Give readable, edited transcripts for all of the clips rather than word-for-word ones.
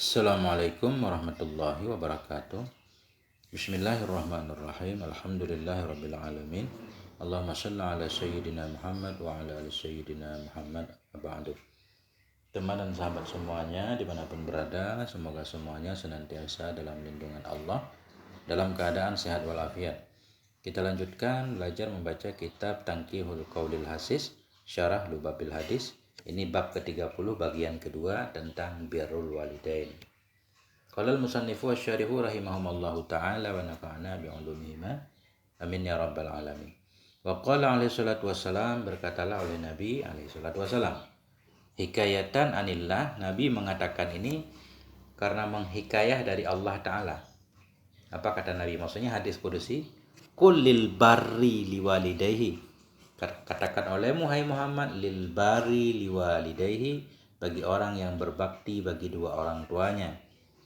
Assalamualaikum warahmatullahi wabarakatuh. Bismillahirrahmanirrahim. Alhamdulillahirabbil alamin. Allahumma shalli ala sayyidina Muhammad wa ala ali sayyidina Muhammad. Ba'du. Teman dan sahabat semuanya dimanapun berada, semoga semuanya senantiasa dalam lindungan Allah, dalam keadaan sehat walafiat. Kita lanjutkan belajar membaca kitab Tanqihul Qaulil Hasis, Syarah Lubabil Hadis. Ini bab ke-30 bagian kedua tentang birrul walidain. Qala al-musannifu wasyarihu rahimahumallahu ta'ala wa nafa'ana bi'ulumihima. Amin ya rabbal alamin. Wa qala alaihi salatu wassalam, berkatalah oleh Nabi alaihi salatu wassalam, hikayatan anillah, Nabi mengatakan ini karena menghikayah dari Allah Ta'ala. Apa kata Nabi? Maksudnya hadis kudusi, qul lil barri liwalidayhi, katakan olehmu hai Muhammad, lil bari liwalidayhi, bagi orang yang berbakti bagi dua orang tuanya.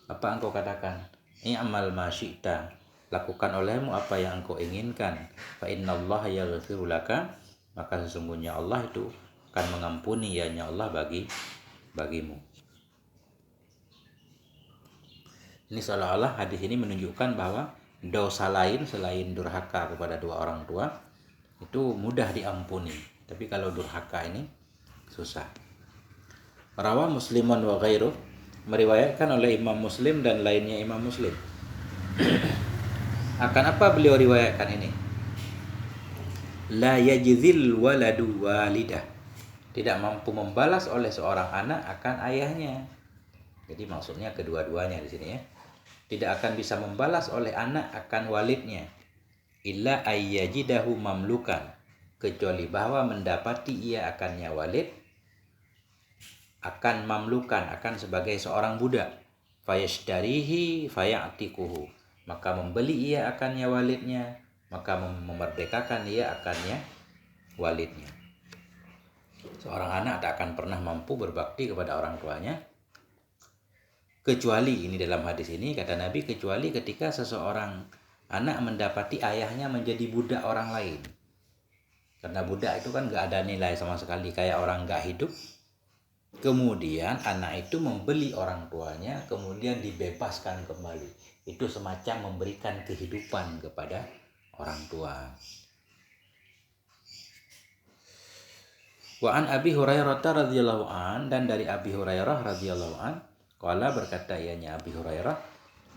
Apa engkau katakan? I'mal ma syi'ta, lakukan olehmu apa yang engkau inginkan. Fa innallaha yaghfiru laka, maka sesungguhnya Allah itu akan mengampuni ya Allah bagimu. Ini seolah-olah hadis ini menunjukkan bahwa dosa lain selain durhaka kepada dua orang tua itu mudah diampuni, tapi kalau durhaka ini susah. Rawa Muslimun wa ghairuh, meriwayatkan oleh Imam Muslim dan lainnya Imam Muslim. Akan apa beliau riwayatkan ini? La yajzil waladu walidah, tidak mampu membalas oleh seorang anak akan ayahnya. Jadi maksudnya kedua-duanya di sini ya. Tidak akan bisa membalas oleh anak akan walidnya. Illa ayyajidahu mamlukan, kecuali bahwa mendapati ia akannya walid akan mamlukan, akan sebagai seorang budak. Fayashdarihi fayatikuhu, maka membeli ia akannya walidnya, maka memerdekakan ia akannya walidnya. Seorang anak tak akan pernah mampu berbakti kepada orang tuanya, kecuali, ini dalam hadis ini kata Nabi, kecuali ketika seseorang anak mendapati ayahnya menjadi budak orang lain. Karena budak itu kan gak ada nilai sama sekali, kayak orang gak hidup. Kemudian anak itu membeli orang tuanya, kemudian dibebaskan kembali. Itu semacam memberikan kehidupan kepada orang tua. Wa an Abi Hurairah radhiyallahu an, dan dari Abi Hurairah radhiyallahu an, qala, berkata ianya Abi Hurairah,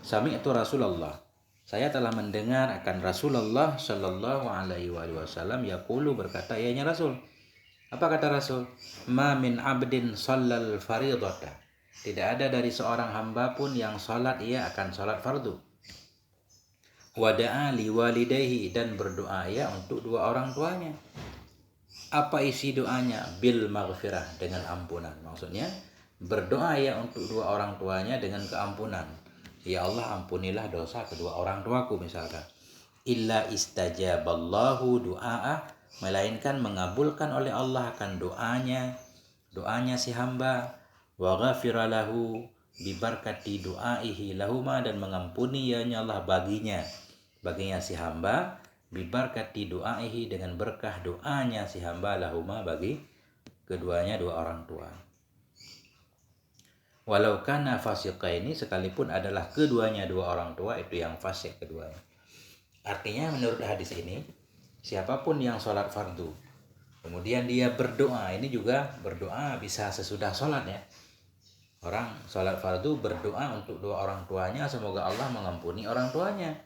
sami'tu Rasulullah, saya telah mendengar akan Rasulullah sallallahu alaihi wasallam yaqulu, berkata ianya Rasul. Apa kata Rasul? Ma min abdin shallal faridata, tidak ada dari seorang hamba pun yang salat ia akan salat fardu. Wa da'a li walidayhi, dan berdoa ia untuk dua orang tuanya. Apa isi doanya? Bil maghfirah, dengan ampunan. Maksudnya berdoa ia untuk dua orang tuanya dengan keampunan. Ya Allah, ampunilah dosa kedua orang tuaku misalkan. Illa istajaballahu du'a'ah, melainkan mengabulkan oleh Allah akan doanya si hamba. Wa ghafira lahu bibarkati du'aihi lahuma, dan mengampuni ya Allah baginya si hamba, bibarkati du'aihi, dengan berkah doanya si hamba, lahuma, bagi keduanya dua orang tua. Walau kana fasiqaini, sekalipun adalah keduanya dua orang tua itu yang fasik keduanya. Artinya menurut hadis ini, siapapun yang sholat fardu, kemudian dia berdoa, ini juga berdoa bisa sesudah sholat ya. Orang sholat fardu berdoa untuk dua orang tuanya, semoga Allah mengampuni orang tuanya.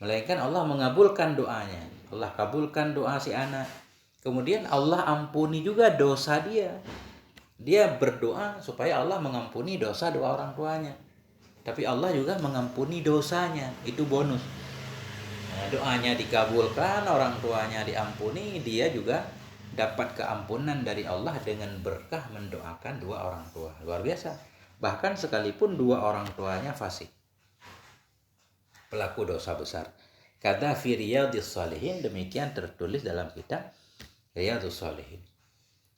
Melainkan Allah mengabulkan doanya. Allah kabulkan doa si anak. Kemudian Allah ampuni juga dosa dia. Dia berdoa supaya Allah mengampuni dosa dua orang tuanya, tapi Allah juga mengampuni dosanya, itu bonus. Nah, doanya dikabulkan, orang tuanya diampuni, dia juga dapat keampunan dari Allah dengan berkah mendoakan dua orang tua. Luar biasa. Bahkan sekalipun dua orang tuanya fasik, pelaku dosa besar. Kata fi Riyadhis Shalihin, demikian tertulis dalam kitab Riyadhus Shalihin.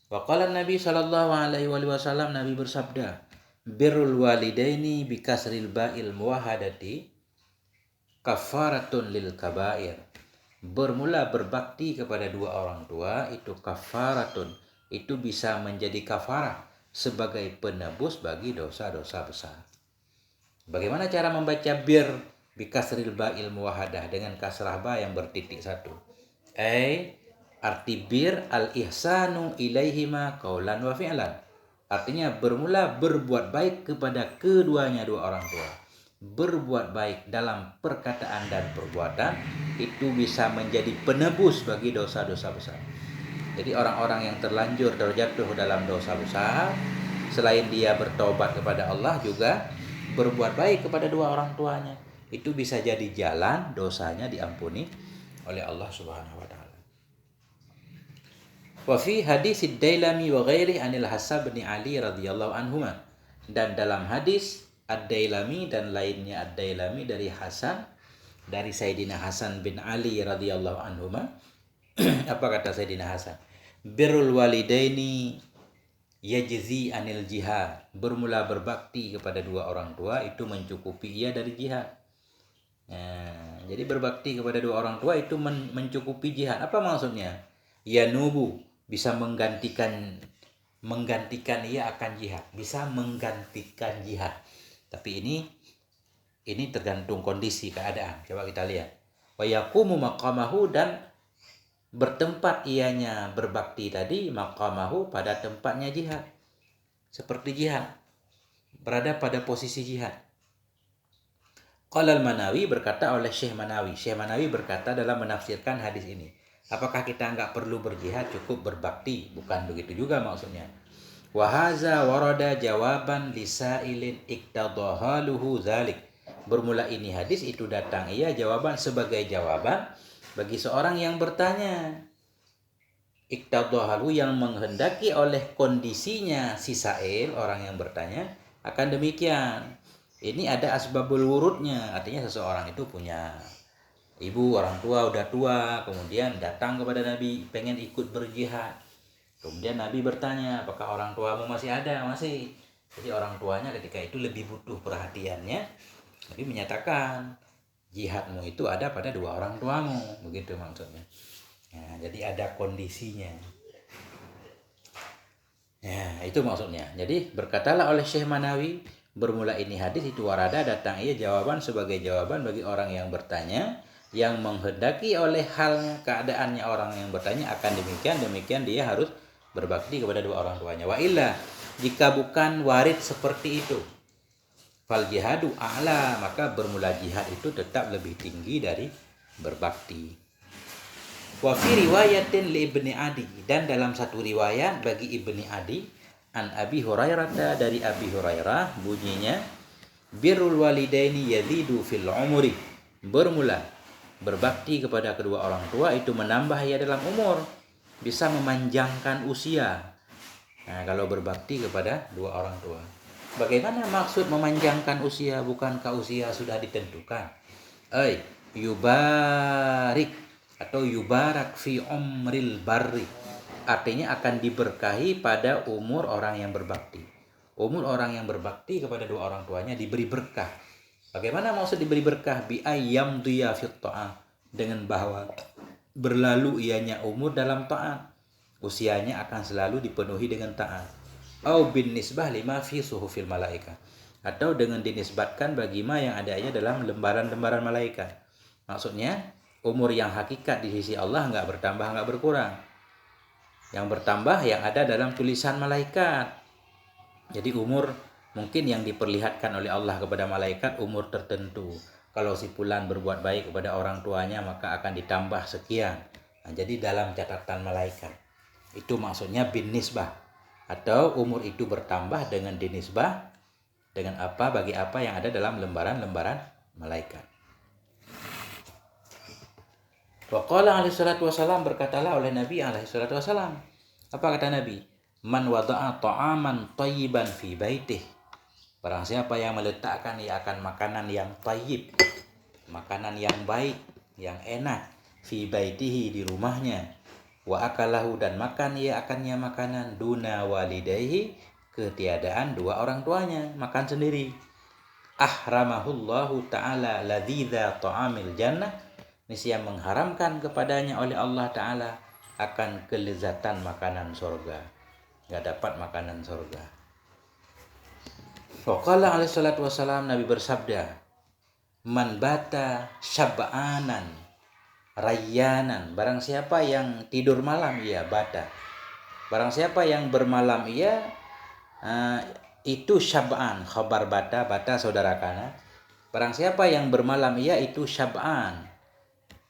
Wa qala Nabi sallallahu alaihi wasallam, Nabi bersabda, birrul walidaini bi kasril ba'il muwahhadati kafaratun lil kabair. Bermula berbakti kepada dua orang tua itu kafaratun, itu bisa menjadi kafarah sebagai penebus bagi dosa-dosa besar. Bagaimana cara membaca bir bikasril ba'il muwahadah dengan kasrah ba yang bertitik satu? Arti bir al-ihsanu ilaihima qaulan wa fi'lan. Artinya bermula berbuat baik kepada keduanya dua orang tua. Berbuat baik dalam perkataan dan perbuatan itu bisa menjadi penebus bagi dosa-dosa besar. Jadi orang-orang yang terlanjur terjatuh dalam dosa besar, selain dia bertobat kepada Allah juga berbuat baik kepada dua orang tuanya. Itu bisa jadi jalan dosanya diampuni oleh Allah Subhanahu wa taala. Wa fi hadis Ad-Dailami wa ghairihi anil Hasan bin Ali radhiyallahu anhuma. Dan dalam hadis Ad-Dailami dan lainnya Ad-Dailami dari Hasan, dari Sayyidina Hasan bin Ali radhiyallahu anhuma. Apa kata Sayyidina Hasan? Birrul walidaini yajzi anil jihad. Bermula berbakti kepada dua orang tua itu mencukupi ia dari jihad. Jadi berbakti kepada dua orang tua itu mencukupi jihad. Apa maksudnya? Yanubu, bisa menggantikan ia akan jihad, bisa menggantikan jihad. Tapi ini tergantung kondisi keadaan. Coba kita lihat. Wa yaqumu maqamahu, dan bertempat ianya berbakti tadi maqamahu pada tempatnya jihad. Seperti jihad, berada pada posisi jihad. Qala al-Manawi, berkata oleh Syekh Manawi. Syekh Manawi berkata dalam menafsirkan hadis ini, apakah kita enggak perlu berjihad, cukup berbakti? Bukan begitu juga maksudnya. Wa haza warada jawaban lisailin iktadahaluhu zalik. Bermula ini hadis itu datang ia jawaban sebagai jawaban bagi seorang yang bertanya. Iktadahalu, yang menghendaki oleh kondisinya si sail, orang yang bertanya, akan demikian. Ini ada asbabul wurudnya, artinya seseorang itu punya ibu, orang tua, udah tua, kemudian datang kepada Nabi, pengen ikut berjihad. Kemudian Nabi bertanya, apakah orang tuamu masih ada? Masih. Jadi orang tuanya ketika itu lebih butuh perhatiannya. Nabi menyatakan, jihadmu itu ada pada dua orang tuamu. Begitu maksudnya. Nah, jadi ada kondisinya. Ya, itu maksudnya. Jadi berkatalah oleh Syekh Manawi, bermula ini hadis itu warada datang ia jawaban sebagai jawaban bagi orang yang bertanya, yang menghendaki oleh halnya keadaannya orang yang bertanya akan demikian dia harus berbakti kepada dua orang tuanya. Wa illa, jika bukan warid seperti itu, fal jihadu a'la, maka bermula jihad itu tetap lebih tinggi dari berbakti. Wa fi riwayatin li Ibni Adi, dan dalam satu riwayat bagi Ibni Adi, an Abi Hurairah, dari Abi Hurairah bunyinya, birrul walidaini yazidu fil umri. Bermula berbakti kepada kedua orang tua itu menambah ia dalam umur, bisa memanjangkan usia. Nah, kalau berbakti kepada dua orang tua. Bagaimana maksud memanjangkan usia? Bukankah usia sudah ditentukan? Yubarik atau yubarak fi umril barri. Artinya akan diberkahi pada umur orang yang berbakti. Umur orang yang berbakti kepada dua orang tuanya diberi berkah. Bagaimana maksud diberi berkah? Bi ayyam diya fit ta'ah, dengan bahwa berlalu ianya umur dalam taat. Usianya akan selalu dipenuhi dengan taat. Au bin nisbah lima fi suhufil malaika, atau dengan dinisbatkan bagi ma yang adanya dalam lembaran-lembaran malaikat. Maksudnya umur yang hakikat di sisi Allah enggak bertambah, enggak berkurang. Yang bertambah yang ada dalam tulisan malaikat. Jadi umur mungkin yang diperlihatkan oleh Allah kepada malaikat umur tertentu. Kalau si fulan berbuat baik kepada orang tuanya maka akan ditambah sekian. Nah, jadi dalam catatan malaikat. Itu maksudnya bin nisbah. Atau umur itu bertambah dengan dinisbah dengan apa bagi apa yang ada dalam lembaran-lembaran malaikat. Waqala alaihi salatu wasalam, berkatalah oleh Nabi alaihi salatu wasalam. Apa kata Nabi? Man wada'a ta'aman tayyiban fi baitih. Barang siapa yang meletakkan ia akan makanan yang tayyib, makanan yang baik, yang enak, fi baitihi, di rumahnya. Wa akalahu, dan makan ia akannya makanan duna walidayhi, ketiadaan dua orang tuanya, makan sendiri. Ahramahullahu ta'ala ladidha ta'amil jannah. Niscaya mengharamkan kepadanya oleh Allah Ta'ala akan kelezatan makanan surga. Gak dapat makanan surga. Waqala alaihi salatu wassalam, Nabi bersabda, man bata syab'anan rayyanan, barang siapa yang tidur malam ia bata, barang siapa yang bermalam ia itu syab'an, khabar bata, bata saudara kana, barang siapa yang bermalam ia itu syab'an,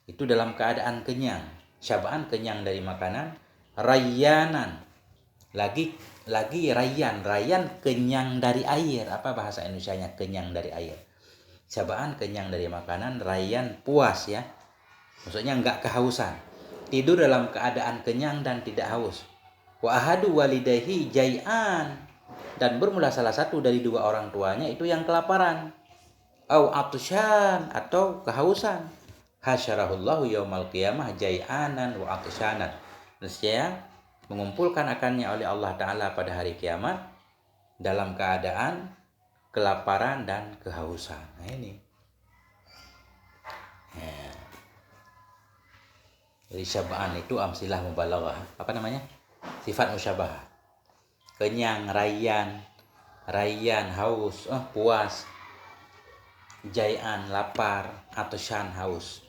itu dalam keadaan kenyang. Syab'an kenyang dari makanan, rayyanan lagi rayyan kenyang dari air. Apa bahasa Indonesianya kenyang dari air? Syab'an kenyang dari makanan, rayyan puas ya. Maksudnya enggak kehausan. Tidur dalam keadaan kenyang dan tidak haus. Wa ahadu walidayhi jai'an, dan bermula salah satu dari dua orang tuanya itu yang kelaparan. Au atusyan, atau kehausan. Hasyarahullahu yaumal qiyamah jai'anan wa atusyanan. Nescaya mengumpulkan akannya oleh Allah Ta'ala pada hari kiamat dalam keadaan kelaparan dan kehausan. Nah ini. Ya. Jadi syab'an itu amsilah mubalaghah. Apa namanya? Sifat musyabahah. Kenyang, rayyan haus, puas. Jai'an lapar, atusyan haus.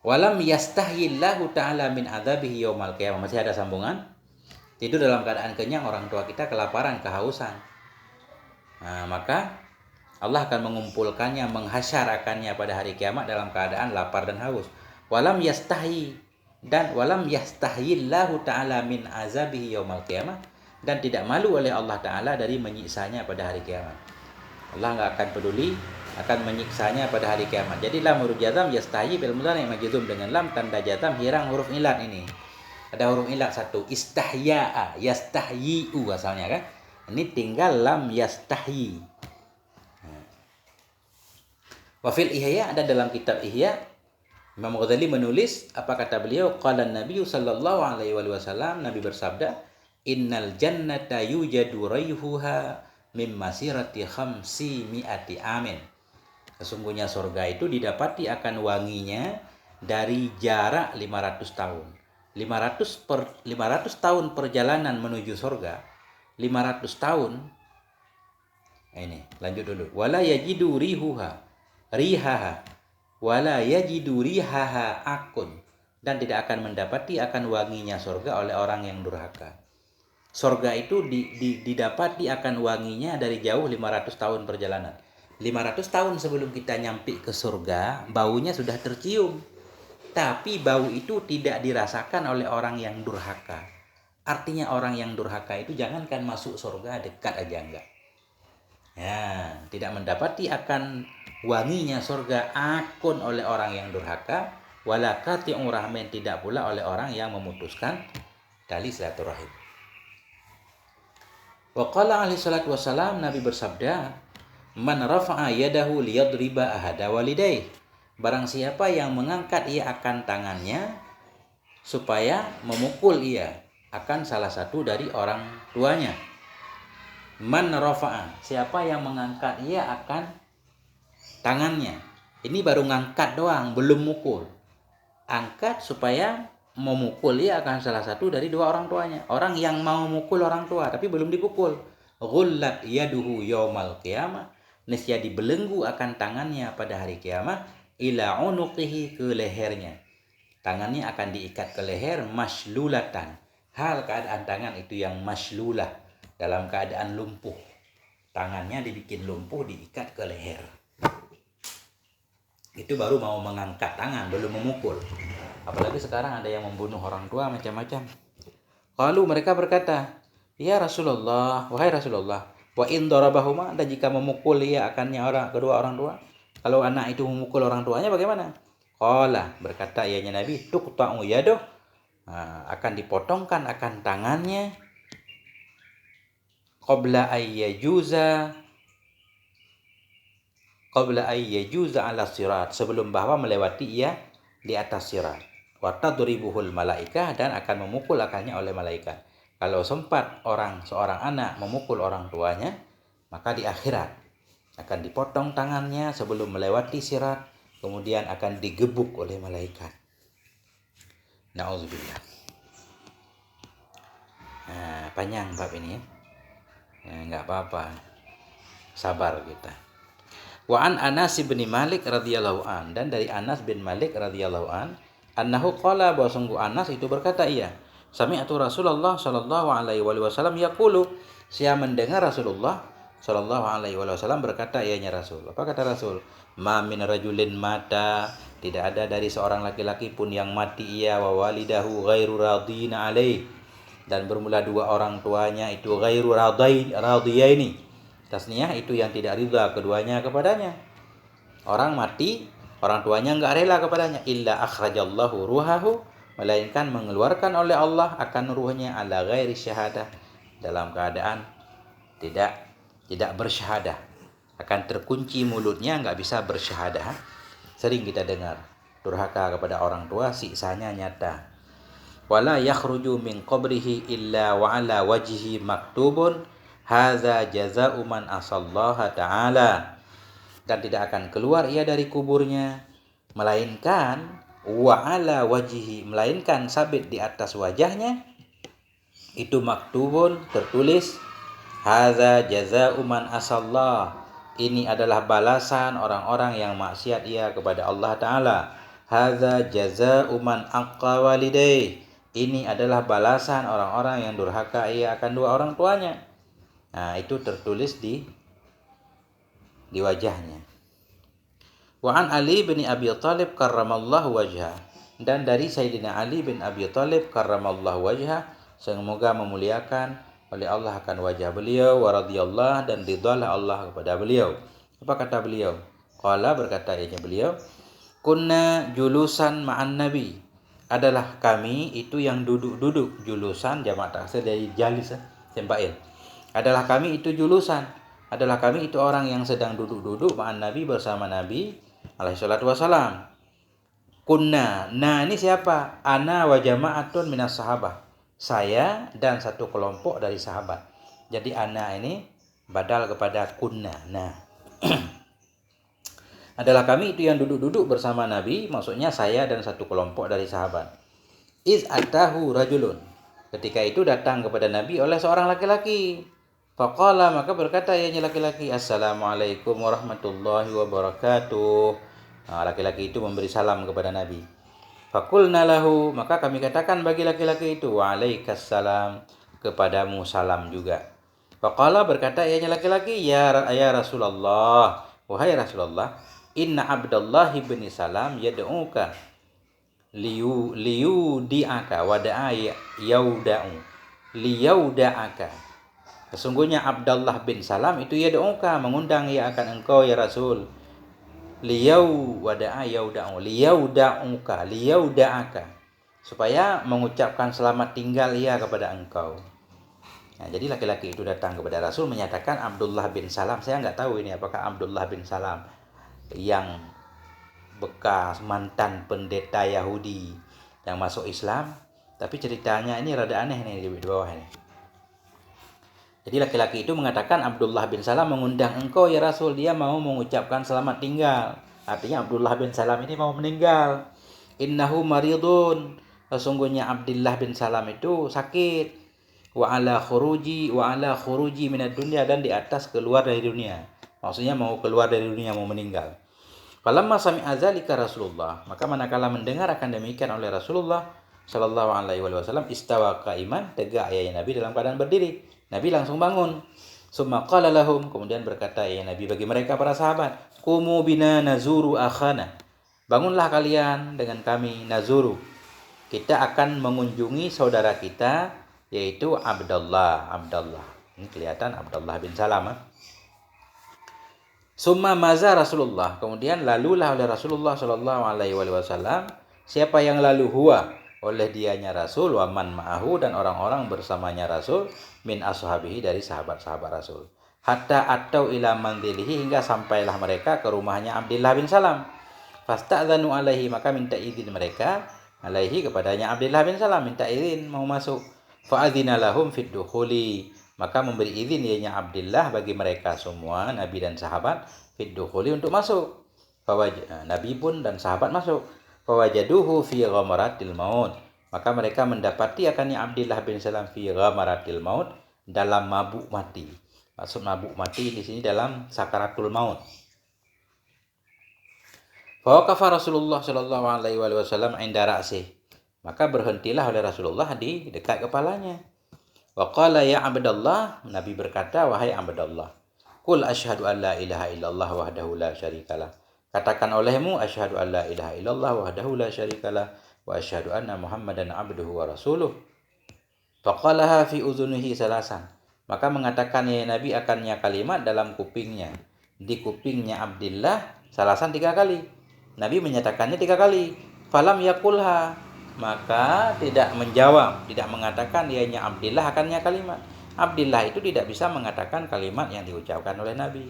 Walam yastahyillahu ta'ala min adzabihi yaumal qiyamah. Masih ada sambungan. Tidur dalam keadaan kenyang, orang tua kita kelaparan, kehausan. Nah, maka Allah akan mengumpulkannya, menghasyarakannya pada hari kiamat dalam keadaan lapar dan haus. Walam yastahi, dan walam yastahyillahu ta'ala min azabihi yaumal qiyamah, dan tidak malu oleh Allah Ta'ala dari menyiksanya pada hari kiamat. Allah nggak akan peduli, akan menyiksanya pada hari kiamat. Jadi lam huruf jazam yastahi bil mudhari' majzum dengan lam tanda jazam hirang huruf ilat ini. Ada huruf ilat satu, istahya'a, yastahyi'u asalnya kan. Ini tinggal lam yastahyi. Wa fil Ihya, ada dalam kitab Ihya, Imam Ghazali menulis, apa kata beliau? Qala Nabi sallallahu alaihi wasallam, Nabi bersabda, innal jannata yujadu rayhuha mim masirati khamsi mi'ati amin. Sesungguhnya surga itu didapati akan wanginya dari jarak 500 tahun. 500 tahun perjalanan menuju surga. 500 tahun. Ini, lanjut dulu. Wala yajidu rihaha. Wala yajidu rihaha akun. Dan tidak akan mendapati akan wanginya surga oleh orang yang durhaka. Surga itu didapati akan wanginya dari jauh 500 tahun perjalanan. 500 tahun sebelum kita nyampe ke surga, baunya sudah tercium. Tapi bau itu tidak dirasakan oleh orang yang durhaka. Artinya orang yang durhaka itu jangankan masuk surga, dekat aja enggak. Ya, tidak mendapati akan wanginya surga akun oleh orang yang durhaka, wala qati'ur rahmin, tidak pula oleh orang yang memutuskan tali silaturahim. Wa qala alaihi salatu wassalam, Nabi bersabda, man rafa'a yadahu liyadriba ahada walidayh, barang siapa yang mengangkat ia akan tangannya supaya memukul ia akan salah satu dari orang tuanya. Man rafa'a, siapa yang mengangkat ia akan tangannya. Ini baru ngangkat doang, belum mukul. Angkat supaya memukul ia akan salah satu dari dua orang tuanya. Orang yang mau mukul orang tua tapi belum dipukul. Ghullat yaduhu yaumal qiyamah, nescaya dibelenggu akan tangannya pada hari kiamat, ila unuqihi, ke lehernya. Tangannya akan diikat ke leher, maslulatan, hal keadaan tangan itu yang maslulah, dalam keadaan lumpuh. Tangannya dibikin lumpuh, diikat ke leher. Itu baru mau mengangkat tangan, belum memukul. Apalagi sekarang ada yang membunuh orang tua macam-macam. Lalu mereka berkata, ya Rasulullah, wahai Rasulullah, wa in darabahuma, dan jika memukul ia akannya kedua orang tua, kalau anak itu memukul orang tuanya bagaimana? Qala, berkata ianya Nabi, tuqta'u yaduh, akan dipotongkan akan tangannya, qabla ayyajuza ala sirat, sebelum bahwa melewati ia di atas sirat. Wa tadribuhul malaikah, dan akan memukul akannya oleh malaikat. Kalau sempat seorang anak memukul orang tuanya, maka di akhirat akan dipotong tangannya sebelum melewati sirat, kemudian akan digebuk oleh malaikat. Na'udzubillah. Panjang bab ini ya. Ya, nggak apa-apa. Sabar kita. Wa an Anas bin Malik radhiyallahu an, dan dari Anas bin Malik radhiyallahu an, annahu qala, bahwa sungguh Anas itu berkata, iya, sami'tu Rasulullah sallallahu alaihi wasallam yaqulu, saya mendengar Rasulullah sallallahu alaihi wasallam berkata, ianya Rasul. Apa kata Rasul? Ma min rajulin mata, tidak ada dari seorang laki-laki pun yang mati ia wa walidahu ghairu radina alaih, dan bermula dua orang tuanya itu ghairu radiyaini, tasniyah itu yang tidak ridha keduanya kepadanya. Orang mati, orang tuanya enggak rela kepadanya, illa akhrajallahu ruhahu, melainkan mengeluarkan oleh Allah akan ruhnya ala ghairi syahadah, dalam keadaan tidak bersyahadah, akan terkunci mulutnya, enggak bisa bersyahadah. Sering kita dengar durhaka kepada orang tua, siksanya nyata. Wala yakhruju min qabrihi illa wa ala wajhihi maktubun hadza jazaa'u man asallaha ta'ala, dan tidak akan keluar ia dari kuburnya melainkan wa ala wajhihi, melainkan sabit di atas wajahnya itu maktubun, tertulis hadza jazaa'u man asallah, ini adalah balasan orang-orang yang maksiat ia kepada Allah Ta'ala. Hadza jazaa'u man aqqa walidayh, ini adalah balasan orang-orang yang durhaka ia akan dua orang tuanya. Nah, itu tertulis di wajahnya. Wa an Ali bin Abi Thalib karramallahu wajhah, dan dari Sayyidina Ali bin Abi Thalib karramallahu wajhah, semoga memuliakan oleh Allah akan wajah beliau, wa radhiyallahu, dan ridhalah Allah kepada beliau. Apa kata beliau? Qala, berkata ianya beliau, kunna julusan ma'an nabi, adalah kami itu yang duduk-duduk, julusan jamak taksir dari jalis, sempail. Adalah kami itu julusan, adalah kami itu orang yang sedang duduk-duduk ma'an nabi, bersama Nabi alaihi salatu wasalam. Kunna, nah ini siapa? Ana wa jama'atun minas sahabah, saya dan satu kelompok dari sahabat. Jadi ana ini badal kepada kunna. Nah adalah kami itu yang duduk-duduk bersama Nabi, maksudnya saya dan satu kelompok dari sahabat. Iz atahu rajulun, ketika itu datang kepada Nabi oleh seorang laki-laki. Faqala, maka berkata ianya laki-laki, assalamualaikum warahmatullahi wabarakatuh. Nah, laki-laki itu memberi salam kepada Nabi. Faqulna lahu, maka kami katakan bagi laki-laki itu, waalaikumsalam, kepadamu salam juga. Faqala, berkata ianya laki-laki, ya Rasulullah, wahai Rasulullah, inna Abdullah bin Salam yad'uka liyudi'aka wada'a yauda'u liyauda'aka. Sesungguhnya Abdullah bin Salam itu yad'uka, mengundang ia akan engkau ya Rasul. Liyau wada'a yauda'u liyauda'uka liyauda'aka, supaya mengucapkan selamat tinggal ia kepada engkau. Nah, jadi laki-laki itu datang kepada Rasul menyatakan Abdullah bin Salam. Saya nggak tahu ini apakah Abdullah bin Salam yang bekas mantan pendeta Yahudi yang masuk Islam, tapi ceritanya ini rada aneh nih di bawah ini. Jadi laki-laki itu mengatakan Abdullah bin Salam mengundang engkau ya Rasul, dia mau mengucapkan selamat tinggal. Artinya Abdullah bin Salam ini mau meninggal. Innahu maridun, sesungguhnya Abdullah bin Salam itu sakit. Wa ala khuruji minad dunya, dan di atas keluar dari dunia. Maksudnya mau keluar dari dunia, mau meninggal. Falamma sami'a dzalika Rasulullah, maka manakala mendengar akan demikian oleh Rasulullah sallallahu alaihi wasallam, istawa qa'iman, tegak ya Nabi dalam keadaan berdiri. Nabi langsung bangun. Summa qala lahum, kemudian berkata ya Nabi bagi mereka para sahabat, qumu bina nazuru akhana, bangunlah kalian dengan kami, nazuru, kita akan mengunjungi saudara kita, yaitu Abdullah. Ini kelihatan Abdullah bin Salam. Summa maza Rasulullah, kemudian lalulah oleh Rasulullah sallallahu alaihi wasallam. Siapa yang lalu? Huwa, oleh dianya Rasul, wa man ma'ahu, dan orang-orang bersamanya Rasul, min ashabihi, dari sahabat-sahabat Rasul. Hatta atau ila manzilihi, hingga sampailah mereka ke rumahnya Abdullah bin Salam. Fasta'dzanu alaihi, maka minta izin mereka alaihi kepadanya Abdullah bin Salam, minta izin mau masuk. Fa'adzina lahum fid dukhuli, maka memberi izin ianya Abdullah bagi mereka semua, Nabi dan sahabat, fid dukhuli, untuk masuk. Nabi pun dan sahabat masuk. Fawajaduhu fi ghamaratil maut, maka mereka mendapati akannya Abdullah bin Salam fi ghamaratil maut, dalam mabuk mati. Maksud mabuk mati di sini dalam sakaratul maut. Fawaqafa Rasulullah sallallahu alaihi wasallam inda ra'sih. Maka berhentilah oleh Rasulullah di dekat kepalanya. Wa qala ya Abdullah, Nabi berkata, wahai Abdullah, qul asyhadu an la ilaha illallah wahdahu la syarikalah. Katakan olehmu asyhadu an la ilaha illallah wahdahu la syarikalah wa asyhadu anna Muhammadan abduhu wa rasuluh. Faqalaha fi uzunihi salasan. Maka mengatakan ya Nabi akannya kalimat dalam kupingnya. Di kupingnya Abdullah salasan 3 kali. Nabi menyatakannya 3 kali. Falam yakulha, maka tidak menjawab, tidak mengatakan ianya Abdullah akannya kalimat. Abdullah itu tidak bisa mengatakan kalimat yang diucapkan oleh Nabi.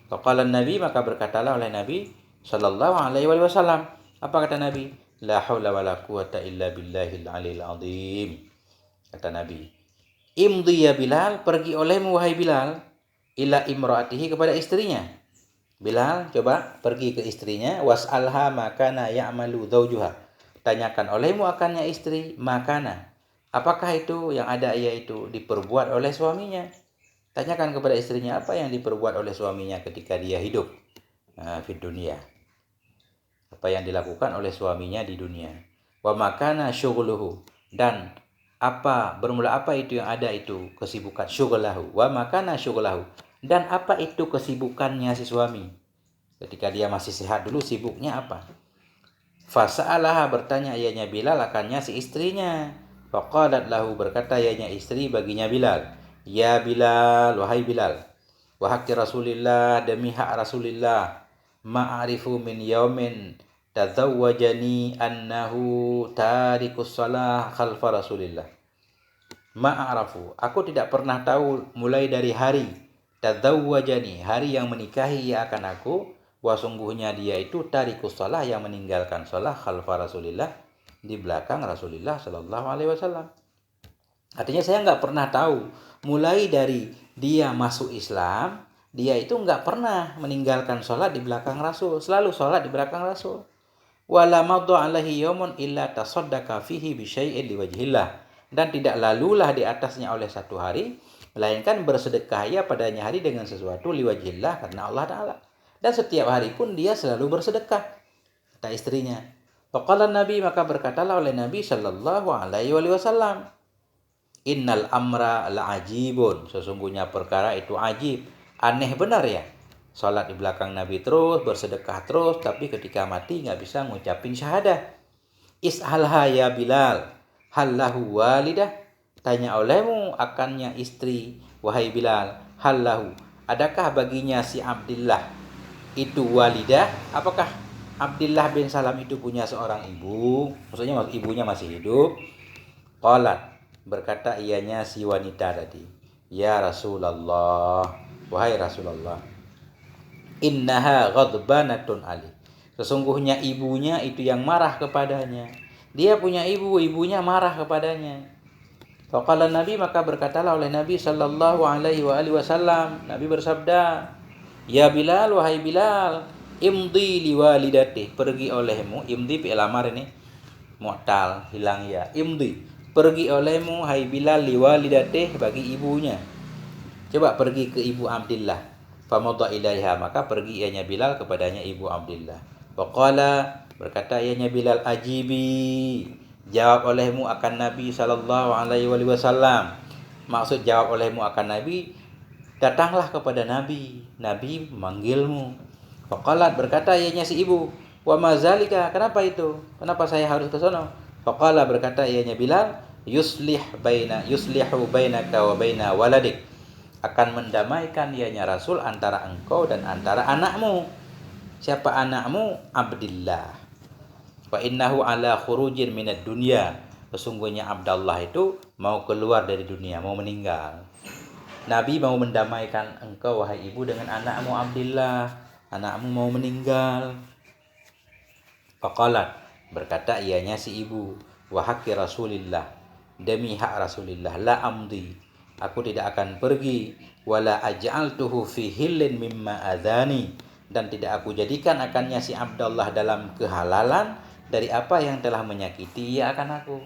Faqala Nabi, maka berkatalah oleh Nabi sallallahu alaihi wasallam. Apa kata Nabi? La haula wala quwata illa billahil aliyil azim. Kata Nabi, imdi ya Bilal, pergi olehmu wahai Bilal, ila imraatihi, kepada istrinya. Bilal, coba pergi ke istrinya, was'alha makana ya'malu zawjuha. Tanyakan olehmu akannya istri, makana. Apakah itu yang ada yaitu diperbuat oleh suaminya? Tanyakan kepada istrinya apa yang diperbuat oleh suaminya ketika dia hidup di dunia. Apa yang dilakukan oleh suaminya di dunia. Wa makana syughluhu, dan bermula apa itu yang ada itu kesibukan, syughlahu. Wa makana syughlahu, dan apa itu kesibukannya si suami ketika dia masih sehat dulu, sibuknya apa? Fasa'alaha, bertanya ianya Bilal akannya si istrinya. Faqalat lahu, berkata ianya istri baginya Bilal, ya Bilal, wahai Bilal, wa haqqi Rasulillah, demi hak Rasulillah, ma'arifu min yaumin tazawwajani annahu tarikus salah khalfa Rasulillah. Ma'arafu, aku tidak pernah tahu mulai dari hari tazawwajani, hari yang menikahi ia akan aku, wa sungguhnya dia itu tarikus shalah, yang meninggalkan shalah, khalfa Rasulillah, di belakang Rasulullah sallallahu alaihi wasallam. Artinya saya nggak pernah tahu mulai dari dia masuk Islam, dia itu nggak pernah meninggalkan sholat di belakang Rasul, selalu sholat di belakang Rasul. Wala madha alaihi yaumun illa tasaddaqa fihi bi syai'in liwajhillah, dan tidak lalulah di atasnya oleh satu hari melainkan bersedekah ia padanya hari dengan sesuatu liwajhillah, karena Allah Ta'ala. Dan setiap hari pun dia selalu bersedekah, kata istrinya. Faqala Nabi, maka berkatalah oleh Nabi sallallahu alaihi wasallam, innal amra la'ajibun, sesungguhnya perkara itu ajib, aneh benar ya. Salat di belakang Nabi terus, bersedekah terus, tapi ketika mati nggak bisa ngucapin syahadah. Is'alha ya Bilal, hallahu walidah, tanya olehmu akannya istri wahai Bilal, hallahu, adakah baginya si Abdullah itu walidah, apakah Abdullah bin Salam itu punya seorang ibu, maksudnya ibunya masih hidup. Qalat, berkata ianya si wanita tadi, ya Rasulullah, wahai Rasulullah, innaha ghadbanatun ali, sesungguhnya ibunya itu yang marah kepadanya. Dia punya ibu, ibunya marah kepadanya. Faqala Nabi, maka berkatalah oleh Nabi sallallahu alaihi wasallam, Nabi bersabda, ya Bilal, wahai Bilal, imdi liwalidatih, pergi olehmu, imdi fi'il amar ini mu'tal, hilang ya, imdi, pergi olehmu hai Bilal liwalidatih, bagi ibunya. Coba pergi ke ibu Abdullah. Famadha ilaiha, maka pergi ianya Bilal kepadanya ibu Abdullah. Faqala, berkata ianya Bilal, ajibi, jawab olehmu akan Nabi sallallahu alaihi wasallam. Maksud jawab olehmu akan Nabi, datanglah kepada Nabi, Nabi memanggilmu. Faqalat, berkata ianya si ibu, wa mazalika, kenapa itu? Kenapa saya harus ke sono? Faqala, berkata ianya Bilal, yuslihu bainaka wa baina waladik, akan mendamaikan ianya Rasul antara engkau dan antara anakmu. Siapa anakmu? Abdullah. Wa innahu ala khurujin minad dunya, sesungguhnya Abdullah itu mau keluar dari dunia, mau meninggal. Nabi mau mendamaikan engkau wahai ibu dengan anakmu Abdullah, anakmu mau meninggal. Faqalat, berkata ianya si ibu, wa haqqi Rasulillah, demi hak Rasulillah, la amdi, aku tidak akan pergi, wala aj'altuhu fi hillin mimma adani, dan tidak aku jadikan akannya si Abdullah dalam kehalalan dari apa yang telah menyakiti ia akan aku.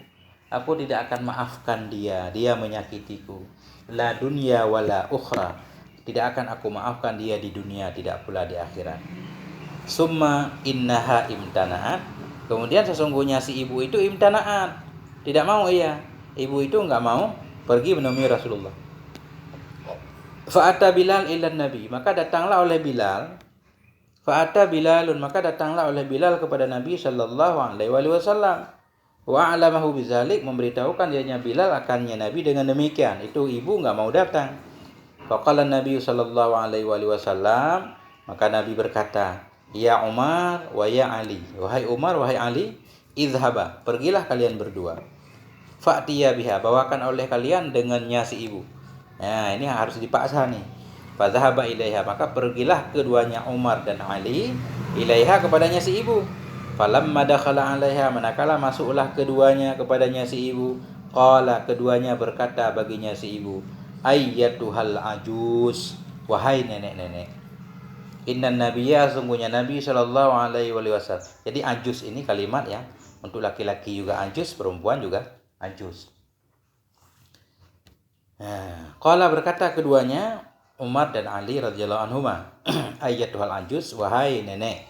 Aku tidak akan maafkan dia, dia menyakitiku. La dunya wala ukhra, tidak akan aku maafkan dia di dunia, tidak pula di akhirat. Summa innaha imtana'at. Kemudian sesungguhnya si ibu itu imtana'at, tidak mau ia. Ibu itu enggak mau pergi menemui Rasulullah. Fa'ata Bilal ilan Nabi, maka datanglah oleh Bilal. Fa'ata Bilalun, maka datanglah oleh Bilal kepada Nabi sallallahu alaihi wasallam. Wa alamahu bizalik, memberitahukan dianya Bilal akannya Nabi dengan demikian. Itu ibu enggak mau datang. Faqala Nabi sallallahu alaihi wasallam, maka Nabi berkata, "Ya Umar wa ya Ali." Wahai Umar, wahai Ali, izhaba, pergilah kalian berdua. Fa'tiya biha, bawakan oleh kalian dengannya si ibu. Nah, ini harus dipaksa nih. Fadzahaba ilaiha, maka pergilah keduanya Umar dan Ali ilaiha kepadanya si ibu. Falamma dakhala 'alaiha, manakala masuklah keduanya kepadanya si ibu, qala, keduanya berkata baginya si ibu, ayyatuhal ajuz, wahai nenek-nenek. Innan nabiyya, sungguhnya Nabi sallallahu alaihi wasallam. Jadi ajuz ini kalimat ya, untuk laki-laki juga ajuz, perempuan juga ajuz. Qala, berkata keduanya Umar dan Ali radhiyallahu anhuma, ayyatuhal ajuz, wahai nenek.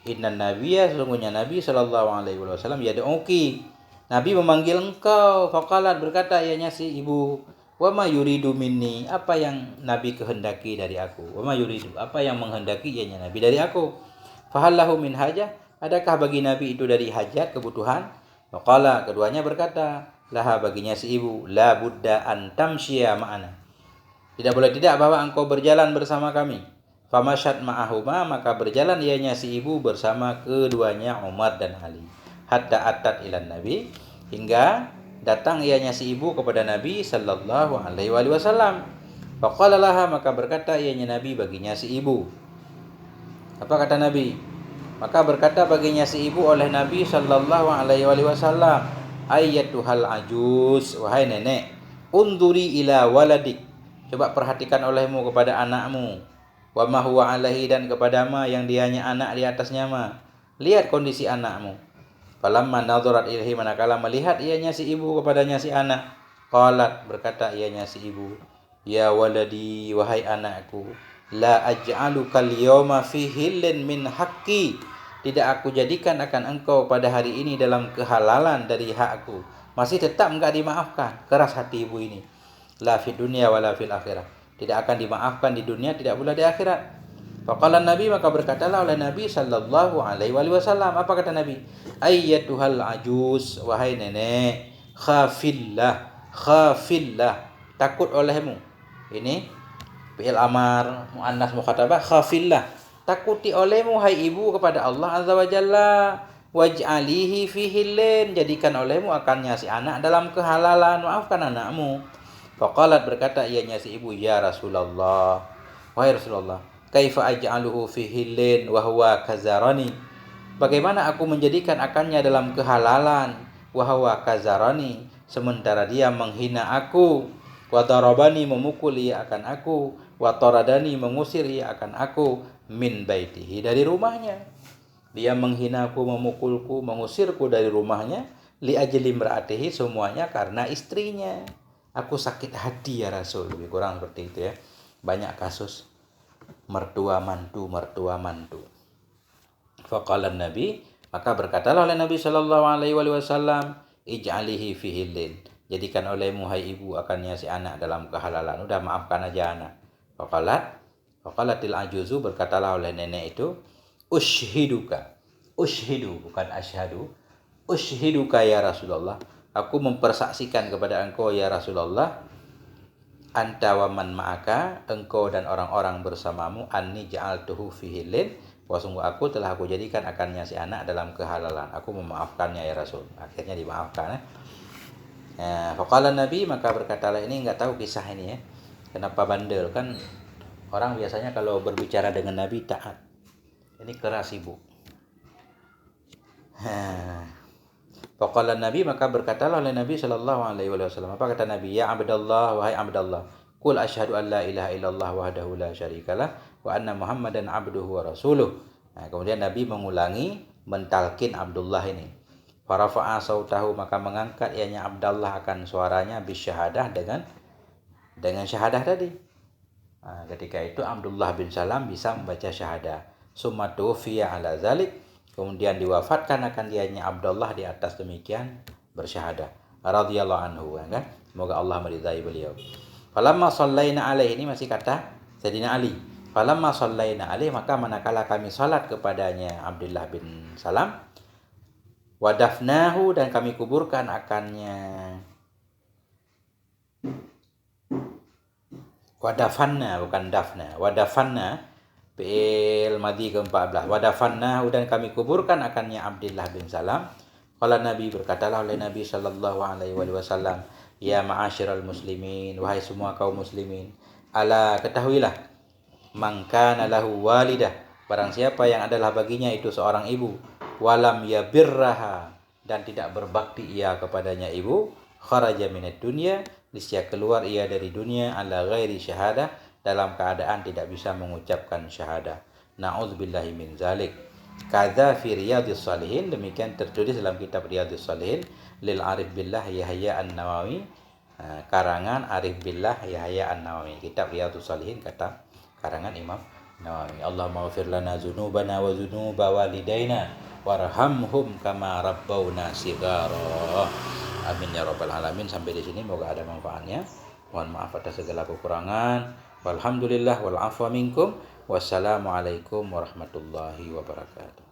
Innan nabiyya, sesungguhnya Nabi sallallahu alaihi wasallam yad'uki, Nabi memanggil engkau. Faqalat, berkata ianya si ibu, wa ma yuridu minni, apa yang Nabi kehendaki dari aku. Wa ma yuridu, apa yang menghendaki ianya Nabi dari aku. Fahallahu min hajah, adakah bagi Nabi itu dari hajat, kebutuhan. Faqala, keduanya berkata, laha, baginya si ibu, la budda an tamsyiya ma'ana, tidak boleh tidak bahwa engkau berjalan bersama kami. Famasyat ma'ahuma, maka berjalan ianya si ibu bersama keduanya Umar dan Ali. Hatta atat ilan Nabi, hingga datang ianya si ibu kepada Nabi sallallahu alaihi wasallam. Faqala laha, maka berkata ianya Nabi baginya si ibu. Apa kata Nabi? Maka berkata baginya si ibu oleh Nabi sallallahu alaihi wasallam, ayyatuhal ajuz, wahai nenek, unduri ila waladik, coba perhatikan olehmu kepada anakmu. Wa ma huwa alaihi, dan kepada ma yang dianya anak di atasnya ma. Lihat kondisi anakmu. Falamma nadharat ilaihi, manakala melihat ianya si ibu kepadanya si anak. Qalat, berkata ianya si ibu, ya waladi, wahai anakku, la aj'aluka al-yawma fi hillin min haqqi, tidak aku jadikan akan engkau pada hari ini dalam kehalalan dari hakku. Masih tetap enggak dimaafkan. Keras hati ibu ini. La fid dunya wala fil akhirah, tidak akan dimaafkan di dunia, tidak pula di akhirat. Faqala Nabi, maka berkatalah oleh Nabi sallallahu alaihi wasallam. Apa kata Nabi? Ayyatuhal ajuz, wahai nenek, khafillah, khafillah, takut olehmu. Ini fi'il amar muannas mukhatabah, khafillah, takuti olehmu hai ibu kepada Allah azza wa jalla. Waj'alihi fi hillin, jadikan olehmu akannya si anak dalam kehalalan, maafkan anakmu. Faqalat, berkata ianya si ibu, ya Rasulullah, wahai Rasulullah, kaifa aj'aluhu fi hillin wa huwa kazarani, bagaimana aku menjadikan akannya dalam kehalalan, wa huwa kazarani, sementara dia menghina aku, wa darabani, memukul ia akan aku, wa taradani, mengusir ia akan aku, min baitihi, dari rumahnya. Dia menghinaku, memukulku, mengusirku dari rumahnya, li ajli imraatihi, semuanya karena istrinya. Aku sakit hati ya Rasul. Lebih kurang seperti itu ya. Banyak kasus mertua mantu, mertua mantu. Faqala Nabi, maka berkatalah oleh Nabi sallallahu alaihi wasallam, ij'alihi fi hillin, jadikan olehmu hai ibu akannya si anak dalam kehalalan. Udah, maafkan aja anak. Faqalatil ajuzu, berkatalah oleh nenek itu, ushhiduka, ushhidu bukan asyhadu, ushhiduka ya Rasulullah, aku mempersaksikan kepada engkau ya Rasulullah, anta wa man ma'aka, engkau dan orang-orang bersamamu, anni ja'altuhu fi hillin, bahwa sungguh aku telah aku jadikan akannya si anak dalam kehalalan. Aku memaafkannya ya Rasul. Akhirnya dimaafkan ya. Faqala Nabi, maka berkatalah, ini enggak tahu kisah ini ya, kenapa bandel kan orang biasanya kalau berbicara dengan Nabi taat. Ini keras ibu. Faqala Nabi, maka berkatalah oleh Nabi sallallahu alaihi wasallam. Apa kata Nabi? Ya Abdullah, wahai Abdullah, qul asyhadu an la ilaha illallah wahdahu la syarikalah wa anna Muhammadan abduhu wa rasuluh. Nah, kemudian Nabi mengulangi mentalkin Abdullah ini. Farafa'a sautahu, maka mengangkat ianya Abdullah akan suaranya bisyahadah, dengan syahadah tadi. Ketika itu Abdullah bin Salam bisa membaca syahadah. Summa tuwfiya ala zalik, kemudian diwafatkan akan dianya Abdullah di atas demikian bersyahadah. Radhiyallahu anhu, kan? Semoga Allah meridai beliau. Falamma shallaina alaihi, ini masih kata Sayyidina Ali. Falamma shallaina alaihi, maka manakala kami salat kepadanya Abdullah bin Salam, wadafnahu, dan kami kuburkan akannya. Wadafanna, bukan dafna. Wadafanna fi'il madhi ke-14. Wadafannahu, dan kami kuburkan akannya Abdullah bin Salam. Qala Nabi, berkatalah oleh Nabi sallallahu alaihi wasallam, ya ma'asyiral muslimin, wahai semua kaum muslimin, ala ketahuilah, man kana lahu walidah, barang siapa yang adalah baginya itu seorang ibu, walam yabirraha, dan tidak berbakti ia kepadanya ibu, kharaja minad dunya, niscaya keluar ia dari dunia, ala ghairi syahadah, dalam keadaan tidak bisa mengucapkan syahadah. Na'udzubillahi min zalik. Kadza fi Riyadhis Shalihin, demikian tertulis dalam kitab Riyadhis Shalihin, lil Arif Billah Yahya An-Nawawi, karangan Arif Billah Yahya An-Nawawi, kitab Riyadhus Shalihin kata karangan Imam Nawawi. Allahumma ighfir lana dzunubana wa dzunuba walidaina warhamhum kama rabbawna shighara. Amin ya rabbal alamin. Sampai di sini moga ada manfaatnya. Mohon maaf atas segala kekurangan. Walhamdulillah wal afwa minkum. Wassalamualaikum warahmatullahi wabarakatuh.